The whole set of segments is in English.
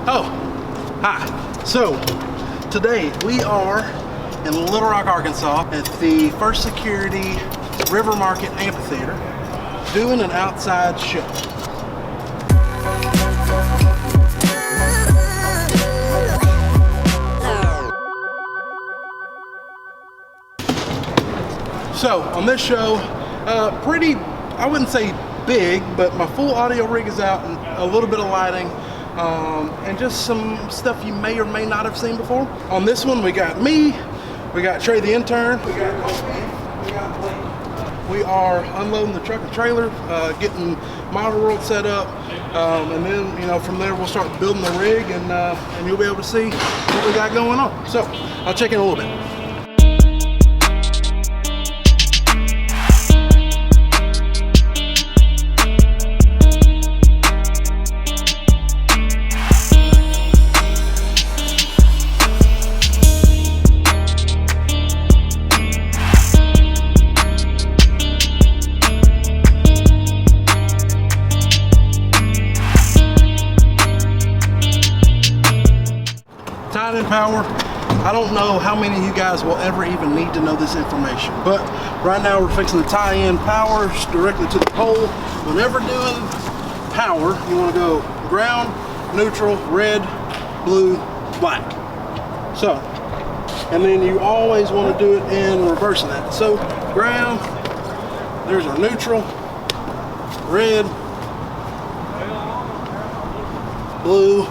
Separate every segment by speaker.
Speaker 1: Oh, hi. So, today we are in Little Rock, Arkansas at the First Security River Market Amphitheater doing an outside show. So, on this show, pretty, I wouldn't say big, but my full audio rig is out and a little bit of lighting. And just some stuff you may or may not have seen before. On this one, we got me, we got Trey the intern, we got Kobe, we got Blake. We are unloading the truck and trailer, getting Model World set up, and then, you know, from there we'll start building the rig, and you'll be able to see what we got going on. So, I'll check in a little bit. Tie-in power. I don't know how many of you guys will ever even need to know this information, but right now we're fixing to tie in power directly to the pole. Whenever doing power, you want to go ground, neutral, red, blue, black. So, and then you always want to do it in reversing that. So, ground, there's our neutral, red, blue,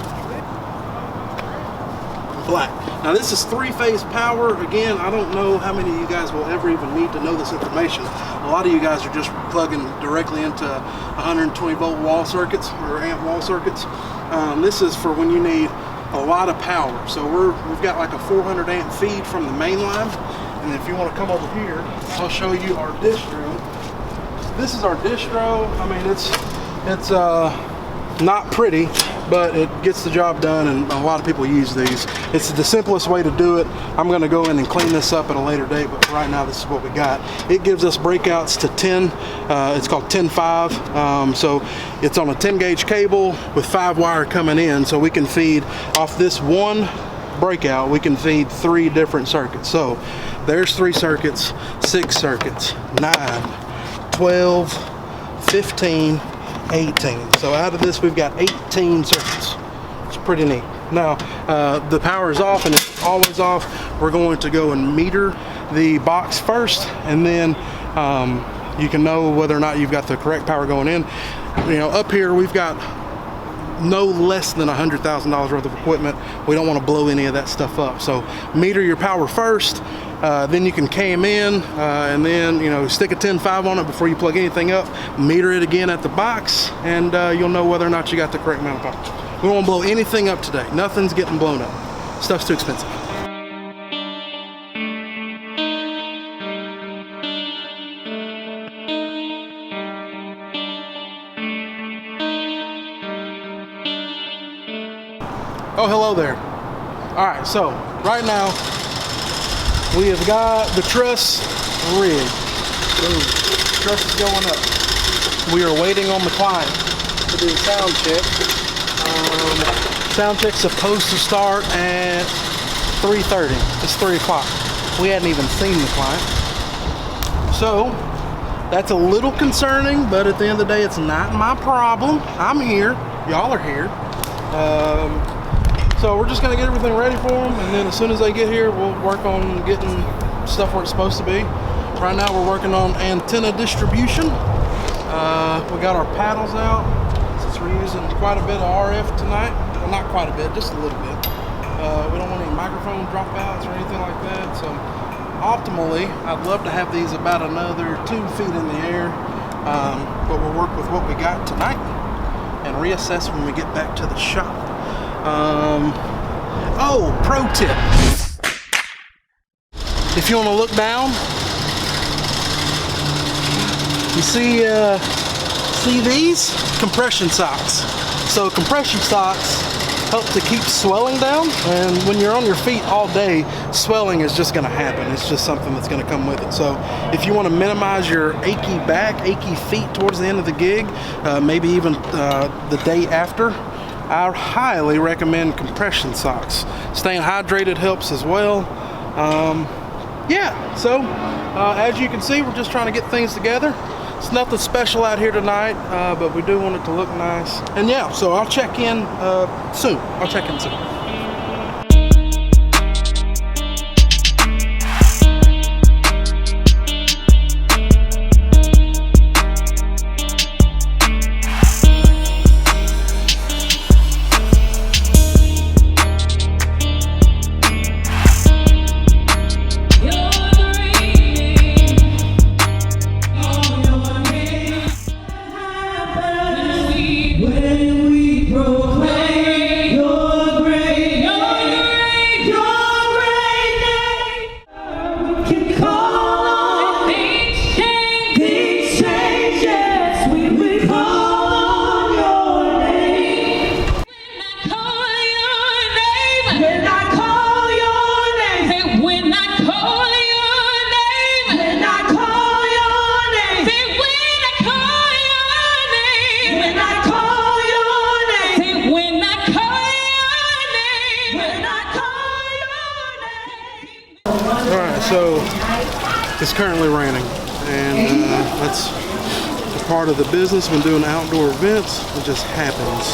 Speaker 1: black. Now this is three-phase power. Again, I don't know how many of you guys will ever even need to know this information. A lot of you guys are just plugging directly into 120 volt wall circuits or amp wall circuits. This is for when you need a lot of power. So we've got like a 400 amp feed from the main line. And if you want to come over here, I'll show you our distro. This is our distro. I mean, it's not pretty, but it gets the job done, and a lot of people use these. It's the simplest way to do it. I'm going to go in and clean this up at a later date, but right now this is what we got. It gives us breakouts to 10. It's called 10-5. So it's on a 10 gauge cable with 5 wire coming in, so we can feed off this one breakout. We can feed 3 different circuits. So there's 3 circuits, 6 circuits, 9, 12, 15, 18. So out of this we've got 18 circuits. It's pretty neat. Now the power is off and it's always off. We're going to go and meter the box first, and then you can know whether or not you've got the correct power going in. You know, up here we've got no less than $100,000 worth of equipment. We don't want to blow any of that stuff up. So meter your power first, then you can cam in, and then, you know, stick a 10-5 on it before you plug anything up. Meter it again at the box, and you'll know whether or not you got the correct amount of power. We won't blow anything up today. Nothing's getting blown up. Stuff's too expensive. Oh, hello there. All right, so right now we have got the truss rigged. Boom. Truss is going up. We are waiting on the client to do a sound check. Sound check's supposed to start at 3:30. It's 3 o'clock. We hadn't even seen the client. So that's a little concerning, but at the end of the day, it's not my problem. I'm here. Y'all are here. So we're just gonna get everything ready for them, and then as soon as they get here, we'll work on getting stuff where it's supposed to be. Right now we're working on antenna distribution. We got our paddles out, since we're using quite a bit of RF tonight. Well, not quite a bit, just a little bit. We don't want any microphone dropouts or anything like that. So optimally, I'd love to have these about another 2 feet in the air, but we'll work with what we got tonight and reassess when we get back to the shop. Oh, pro tip. If you want to look down, you see these? Compression socks. So compression socks help to keep swelling down, and when you're on your feet all day, swelling is just going to happen. It's just something that's going to come with it. So if you want to minimize your achy back, achy feet towards the end of the gig, maybe even the day after, I highly recommend compression socks. Staying hydrated helps as well. Yeah, so as you can see, we're just trying to get things together. It's nothing special out here tonight, but we do want it to look nice. And yeah, so I'll check in soon. I'll check in soon. So it's currently raining, and that's a part of the business when doing outdoor events. It just happens.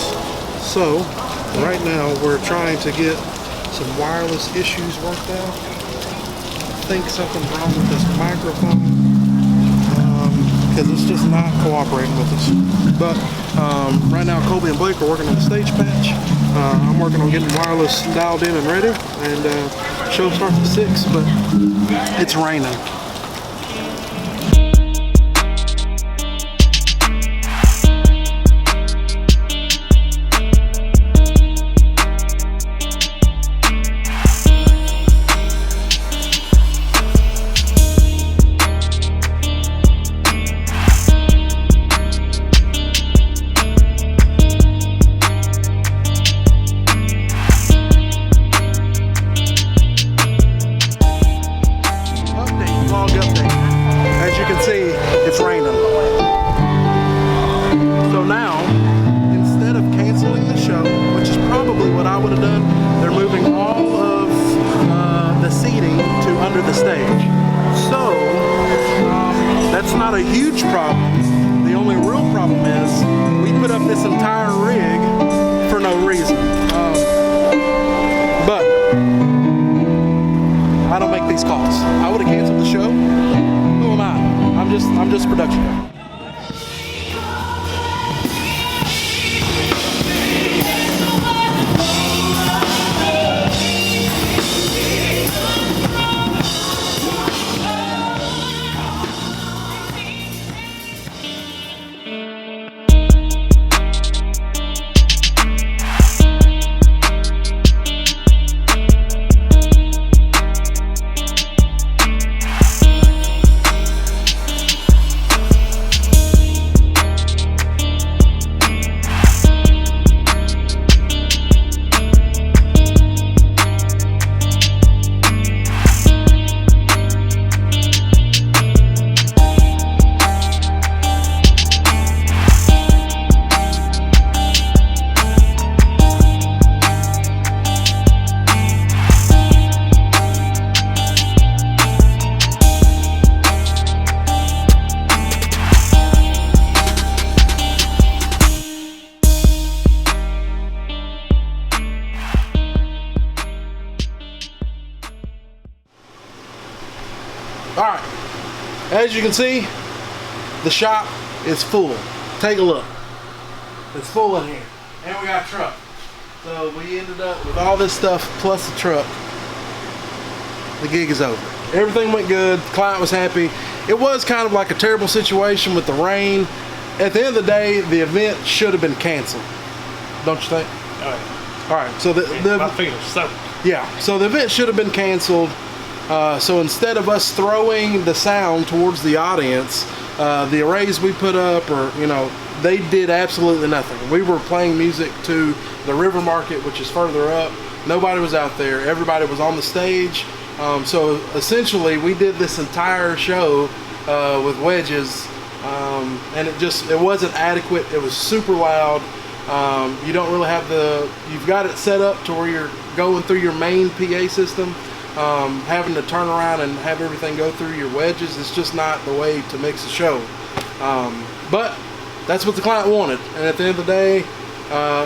Speaker 1: So right now we're trying to get some wireless issues worked out. I think something's wrong with this microphone because it's just not cooperating with us. But right now Colby and Blake are working on the stage patch. I'm working on getting wireless dialed in and ready, and show starts at 6, but it's raining. A huge problem. The only real problem is we put up this entire rig for no reason. But I don't make these calls. I would have canceled the show. Who am I? I'm just production guy. Alright, as you can see, the shop is full. Take a look. It's full in here. And we got a truck. So we ended up with all this stuff plus the truck. The gig is over. Everything went good. The client was happy. It was kind of like a terrible situation with the rain. At the end of the day, the event should have been canceled. Don't you think?
Speaker 2: Oh, yeah.
Speaker 1: Alright, so
Speaker 2: my fingers so.
Speaker 1: Yeah, so the event should have been canceled. So instead of us throwing the sound towards the audience, the arrays we put up, or they did absolutely nothing. We were playing music to the river market, which is further up. Nobody was out there. Everybody was on the stage. So essentially, we did this entire show with wedges, and it wasn't adequate. It was super loud. You don't really have you've got it set up to where you're going through your main PA system. Having to turn around and have everything go through your wedges, it's just not the way to mix a show. But that's what the client wanted, and at the end of the day,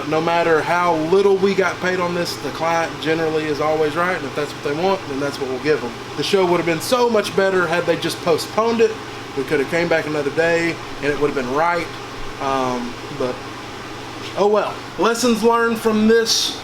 Speaker 1: no matter how little we got paid on this, the client generally is always right, and if that's what they want, then that's what we'll give them. The show would have been so much better had they just postponed it. We could have came back another day and it would have been right, but oh well. Lessons learned from this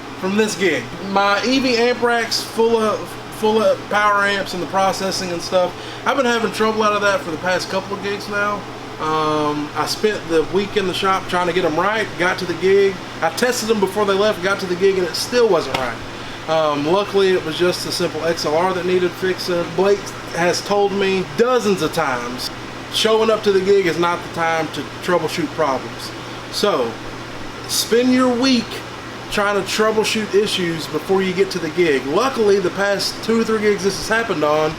Speaker 1: gig. My EV amp rack's full of power amps and the processing and stuff. I've been having trouble out of that for the past couple of gigs now. I spent the week in the shop trying to get them right, got to the gig. I tested them before they left, got to the gig, and it still wasn't right. Luckily, it was just a simple XLR that needed fixing. Blake has told me dozens of times, showing up to the gig is not the time to troubleshoot problems. So, spend your week trying to troubleshoot issues before you get to the gig. Luckily, the past 2 or 3 gigs this has happened on,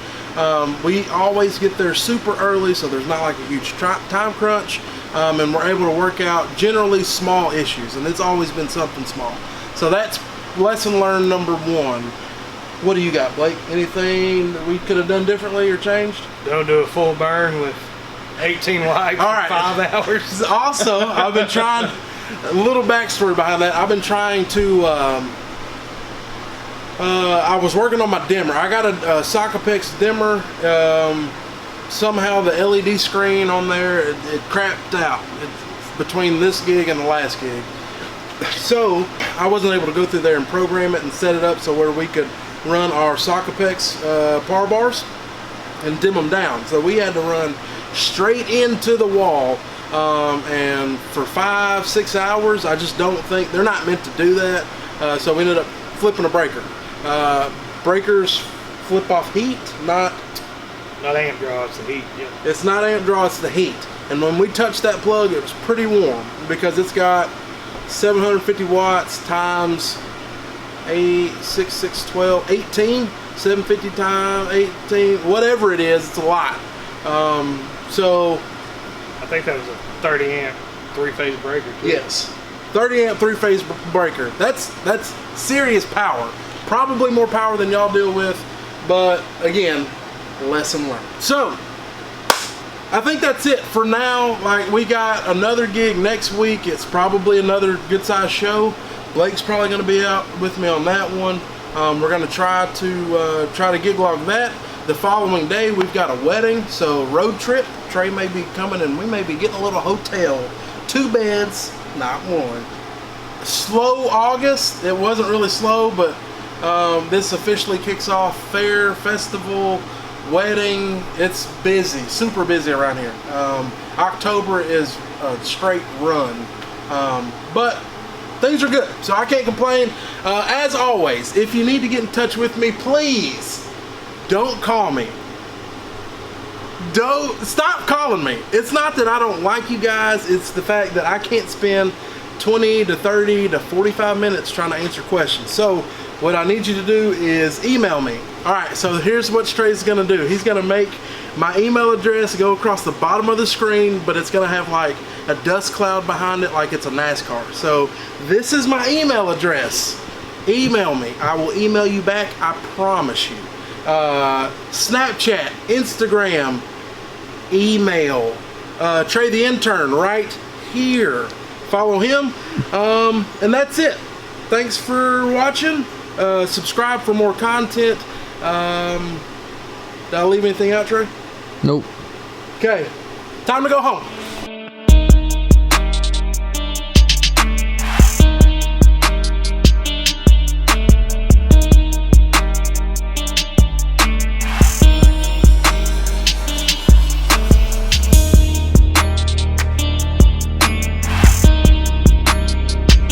Speaker 1: we always get there super early, so there's not like a huge time crunch, and we're able to work out generally small issues, and it's always been something small. So that's lesson learned number 1. What do you got, Blake? Anything that we could have done differently or changed?
Speaker 2: Don't do a full burn with 18 lights
Speaker 1: All right.
Speaker 2: for 5 hours.
Speaker 1: Also, I've been trying, a little backstory behind that, I've been trying to, I was working on my dimmer. I got a Socapex dimmer. Somehow the LED screen on there, it crapped out. It's between this gig and the last gig. So I wasn't able to go through there and program it and set it up so where we could run our Socapex power bars and dim them down. So we had to run straight into the wall, and for 5-6 hours, I just don't think, they're not meant to do that. So we ended up flipping a breaker. Breakers flip off heat, not
Speaker 2: amp draw, it's the heat. Yeah.
Speaker 1: It's not amp draw, it's the heat. And when we touched that plug, it was pretty warm because it's got 750 watts times 8, 6, 6, 12, 18, 750 times 18, whatever it is, it's a lot. So
Speaker 2: I think that was a 30 amp 3-phase breaker too.
Speaker 1: Yes, 30 amp 3-phase breaker. That's serious power. Probably more power than y'all deal with, but again, lesson learned. So I think that's it for now. Like, we got another gig next week. It's probably another good sized show. Blake's probably going to be out with me on that one. We're going to try to gig log that. The following day we've got a wedding, so road trip. Trey may be coming and we may be getting a little hotel. 2 beds, not 1. Slow August. It wasn't really slow, but this officially kicks off fair, festival, wedding. It's busy, super busy around here. October is a straight run, but things are good, so I can't complain. As always, if you need to get in touch with me, please don't call me. Don't stop calling me. It's not that I don't like you guys, it's the fact that I can't spend 20 to 30 to 45 minutes trying to answer questions. So what I need you to do is email me. Alright, so here's what Trey's gonna do. He's gonna make my email address go across the bottom of the screen, but it's gonna have like a dust cloud behind it like it's a NASCAR. So this is my email address. Email me. I will email you back, I promise you. Snapchat, Instagram, email. Trey the Intern right here. Follow him, and that's it. Thanks for watching. Subscribe for more content. Did I leave anything out, Trey?
Speaker 3: Nope.
Speaker 1: Okay, time to go home.